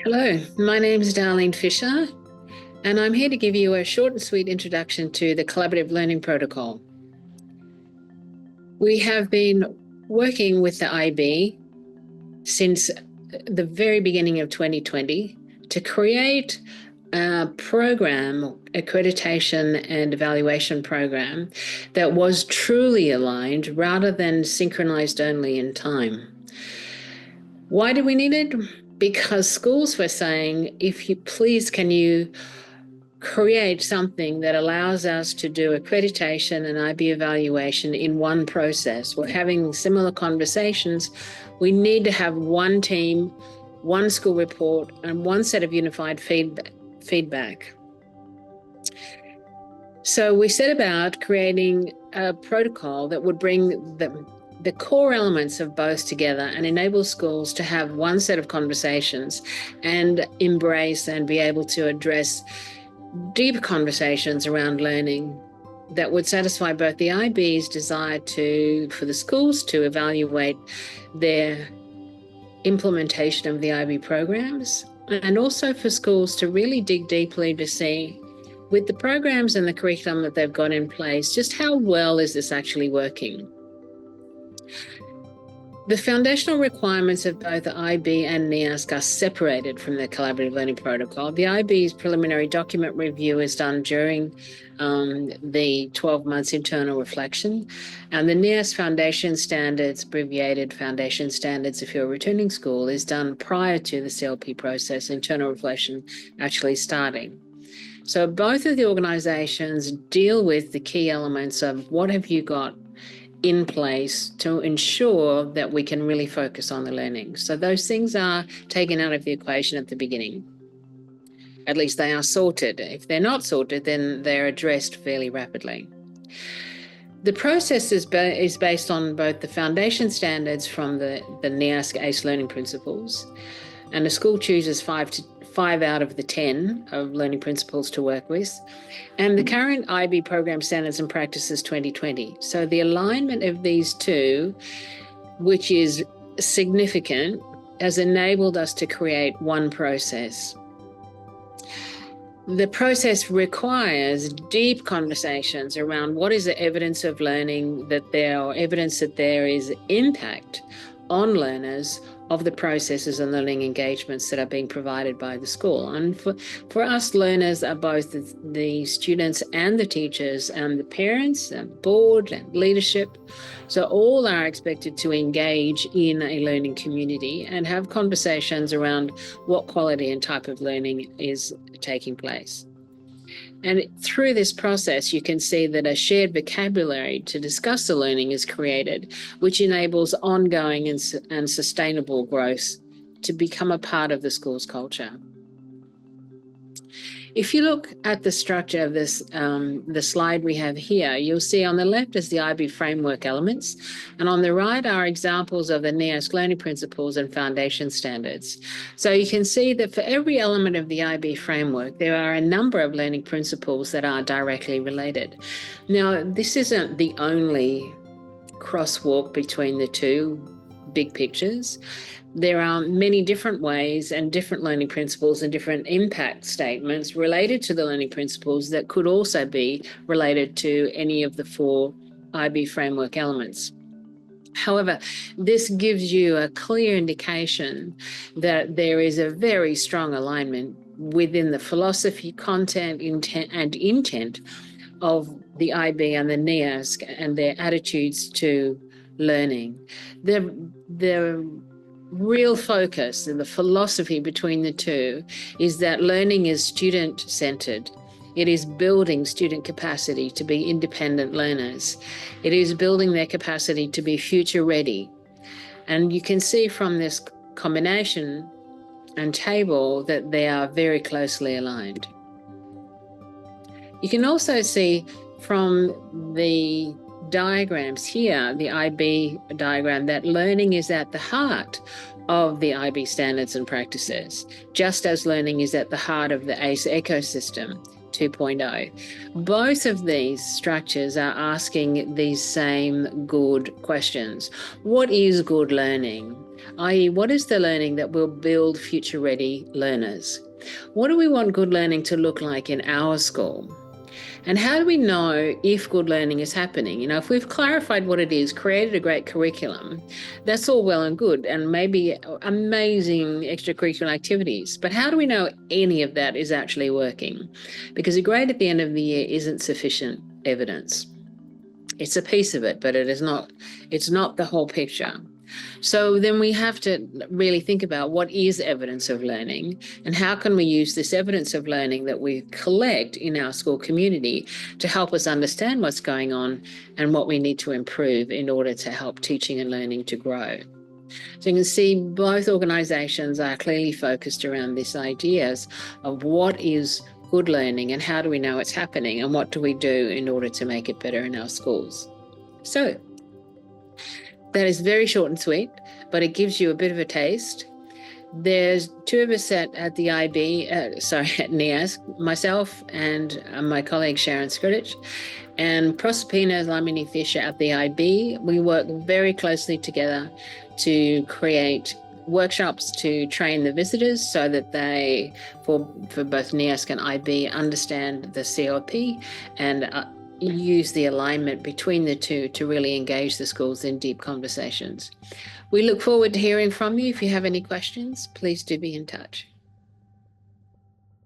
Hello, my name is Darlene Fisher, and I'm here to give you a short and sweet introduction to the Collaborative Learning Protocol. We have been working with the IB since the very beginning of 2020 to create a program, accreditation and evaluation program that was truly aligned rather than synchronized only in time. Why do we need it? Because schools were saying, if you please, can you create something that allows us to do accreditation and IB evaluation in one process? We're having similar conversations. We need to have one team, one school report, and one set of unified feedback. So we set about creating a protocol that would bring the core elements of both together and enable schools to have one set of conversations and embrace and be able to address deep conversations around learning that would satisfy both the IB's desire for the schools to evaluate their implementation of the IB programs, and also for schools to really dig deeply to see, with the programs and the curriculum that they've got in place, just how well is this actually working. The foundational requirements of both the IB and NEASC are separated from the Collaborative Learning Protocol. The IB's preliminary document review is done during the 12 months internal reflection, and the NEASC Foundation Standards, abbreviated Foundation Standards if you're a returning school, is done prior to the CLP process, internal reflection actually starting. So both of the organisations deal with the key elements of what have you got in place to ensure that we can really focus on the learning. So those things are taken out of the equation at the beginning. At least they are sorted. If they're not sorted, then they're addressed fairly rapidly. The process is based on both the foundation standards from the NEASC ACE learning principles, and the school chooses 5 out of the 10 of learning principles to work with, and the current IB program standards and practices 2020. So the alignment of these two, which is significant, has enabled us to create one process. The process requires deep conversations around what is the evidence of learning or evidence that there is impact on learners of the processes and learning engagements that are being provided by the school. And for us, learners are both the students and the teachers and the parents and board and leadership. So all are expected to engage in a learning community and have conversations around what quality and type of learning is taking place. And through this process, you can see that a shared vocabulary to discuss the learning is created, which enables ongoing and sustainable growth to become a part of the school's culture. If you look at the structure of this, the slide we have here, you'll see on the left is the IB framework elements, and on the right are examples of the NEASC learning principles and foundation standards. So you can see that for every element of the IB framework, there are a number of learning principles that are directly related. Now, this isn't the only crosswalk between the two big pictures. There are many different ways and different learning principles and different impact statements related to the learning principles that could also be related to any of the 4 IB framework elements. However, this gives you a clear indication that there is a very strong alignment within the philosophy, content, intent of the IB and the NEASC and their attitudes to learning. The real focus and the philosophy between the two is that learning is student-centered. It is building student capacity to be independent learners. It is building their capacity to be future-ready. And you can see from this combination and table that they are very closely aligned. You can also see from the diagrams here, the IB diagram, that learning is at the heart of the IB standards and practices, just as learning is at the heart of the ACE ecosystem 2.0. Both of these structures are asking these same good questions. What is good learning? i.e., what is the learning that will build future-ready learners? What do we want good learning to look like in our school? And how do we know if good learning is happening? If we've clarified what it is, created a great curriculum, that's all well and good, and maybe amazing extracurricular activities. But how do we know any of that is actually working? Because a grade at the end of the year isn't sufficient evidence. It's a piece of it, but it's not the whole picture. So then we have to really think about what is evidence of learning, and how can we use this evidence of learning that we collect in our school community to help us understand what's going on and what we need to improve in order to help teaching and learning to grow. So you can see both organisations are clearly focused around these ideas of what is good learning and how do we know it's happening and what do we do in order to make it better in our schools. So that is very short and sweet, but it gives you a bit of a taste. There's two of us at the IB, at NEASC, myself and my colleague Sharon Skridich, and Proserpina Lamini Fisher at the IB. We work very closely together to create workshops to train the visitors so that they, for both NEASC and IB, understand the COP and use the alignment between the two to really engage the schools in deep conversations. We look forward to hearing from you. If you have any questions, please do be in touch.